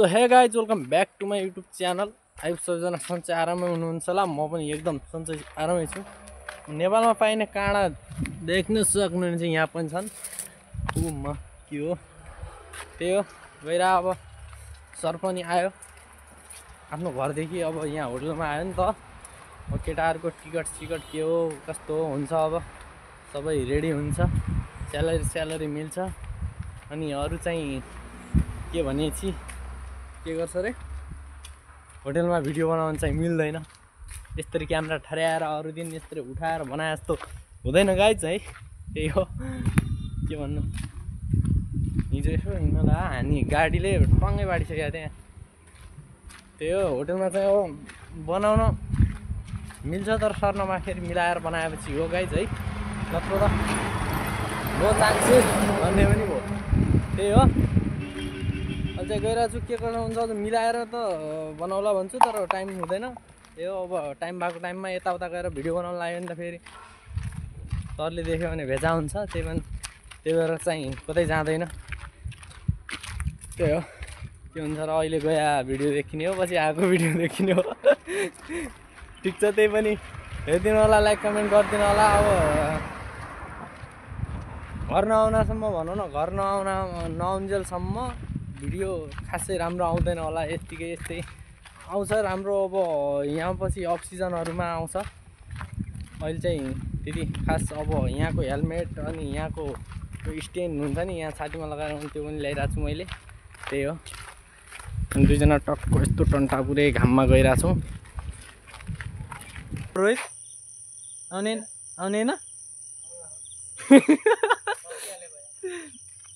So hey guys welcome back to my YouTube channel. आइ सबैजना सन्चै आरामै हुनुहुन्छ होला। म पनि एकदम सन्चै आरामै छु। नेपालमा पाइने काँडा देख्न सक्नुहुन्छ, यहाँ पनि छन्। म के हो त्यही हो गएर अब सर पनि आयो आफ्नो घरदेखि। अब यहाँ होटलमा आयो नि त। अब केटाहरूको टिकट के हो कस्तो हुन्छ, अब सबै रेडी हुन्छ, स्यालेरी मिल्छ। अनि अरू चाहिँ के भनेपछि के गर्छ रे, होटलमा भिडियो बनाउन चाहिँ मिल्दैन। यसरी क्यामेरा ठड्याएर अरू दिन यसरी उठाएर बनाए जस्तो हुँदैन गाइज है। त्यही हो के भन्नु। हिजो यसो हिँड्दा हामी गाडीले टङ्गै बाडिसकेको थिएँ। त्यही हो होटलमा चाहिँ अब बनाउन मिल्छ, तर सर्नमा फेरि मिलाएर बनाएपछि हो गाइज है। नत्र त नो चान्सेस भन्ने पनि भयो। त्यही हो अहिले चाहिँ गइरहेको छु। के गर्नु हुन्छ मिलाएर त बनाउला भन्छु, तर टाइम हुँदैन। त्यही हो अब टाइम भएको टाइममा यताउता गएर भिडियो बनाउनु लाग्यो भने त फेरि सरले देख्यो भने भेजा हुन्छ। त्यही भएर चाहिँ कतै जाँदैन। त्यही हो के हुन्छ र। अहिले गया भिडियो देखिने हो, पछि आएको भिडियो देखिने हो। ठिक छ, त्यही पनि हेरिदिनु होला, लाइक कमेन्ट गरिदिनु होला। अब घर नआउनासम्म भनौँ न, घर नआउन्जेलसम्म भिडियो खासै राम्रो आउँदैन होला। यस्तै आउँछ राम्रो। अब यहाँ पछि अफ सिजनहरूमा आउँछ। अहिले चाहिँ त्यति खास अब यहाँको हेलमेट अनि यहाँको स्ट्यान्ड हुन्छ नि, यहाँ छातीमा लगाएर त्यो पनि ल्याइरहेको छु मैले। त्यही हो अनि दुईजना टक्क यस्तो टन्टा पुरै घाममा गइरहेको छौँ। रोहित आउने न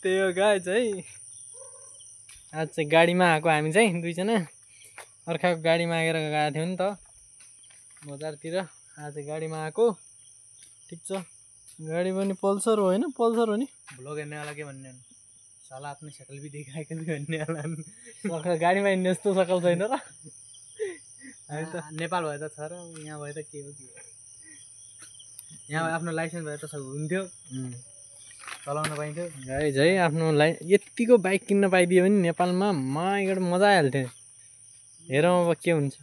त्यही हो गाइज है। आज चाहिँ गाडीमा आएको हामी चाहिँ दुईजना। अर्काको गाडीमा आएर गएको थियौँ नि त बजारतिर। आज गाडीमा आएको। ठिक छ, गाडी पनि पल्सर हो होइन, पल्सर हो नि। ब्लॉग हेर्ने वाला के भन्ने साला आफ्नो शकल भी देखाएको भन्ने वाला। गाडीमा हिँड्ने जस्तो सकल छैन र। हामी त नेपाल भए त छ र, यहाँ भए त के हो यहाँ आफ्नो लाइसेन्स भए त हुन्थ्यो, चलाउन पाइन्थ्यो। गाइज है आफ्नो यतिको बाइक किन्न पाइदियो भने नेपालमा माइगड मजा आइहाल्थ्यो। हेरौँ अब के हुन्छ।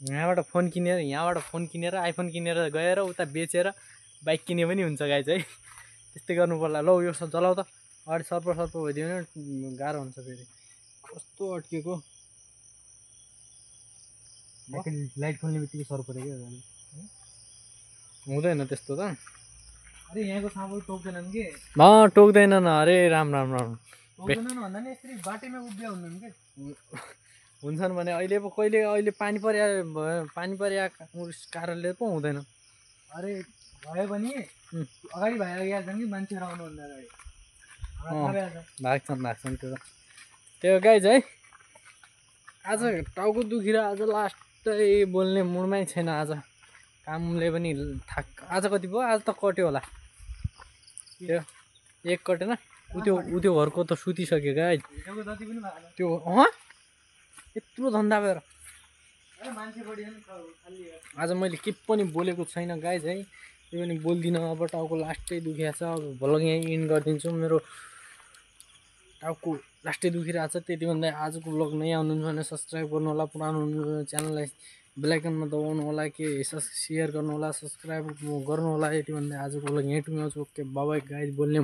यहाँबाट फोन किनेर आइफोन किनेर गएर उता बेचेर बाइक किने पनि हुन्छ गाइज है। त्यस्तै गर्नु पर्ला। ल यो चलाउ त, अगाडि सर्प भइदियो भने गाह्रो हुन्छ फेरि। कस्तो अड्केको लाइट खोल्ने बित्तिकै सर पऱ्यो क्या गाडी। हुँदैन त्यस्तो त। अरे यहाँको साँपहरू टोक्दैनन् कि? टोक्दैनन्। अरे राम टोक्दैनन् भन्दा नि यसरी बाटैमा उभिया हुन्छन् कि हुन्छन् भने अहिले पानी पर्या कारणले पो हुँदैन। अरे भयो भने अगाडि भागिहाल्छन् कि मान्छेहरू आउनुभन्दा अगाडि भाग्छन् त्यो। त्यो गाइज है आज टाउको दुखिएर आज लास्टै बोल्ने मुडमै छैन। आज कामले पनि आज कति भयो, आज त कट्यो होला। त्यो एक कटेन, उयो घरको त सुतिसक्यो गाइज। त्यो यत्रो धन्दा भएर आज मैले के पनि बोलेको छैन गाइज है। त्यो पनि बोल्दिनँ। अब टाउको लास्टै दुखिएको छ। अब भ्लग यहीँ इन्ड गरिदिन्छु। मेरो टाउको लास्टै दुखिरहेको छ। त्यति भन्दा आजको भ्लग नै आउनुहुन्छ भने सब्सक्राइब गर्नु होला, पुरानो च्यानललाई बेलायकनमा दबाउनु होला, के सेयर गर्नु होला, सब्सक्राइब गर्नु होला। यति भन्दा आजको भ्लग यहीँ टुङ्ग्याउँछु। Okay bye guys. बोल्ने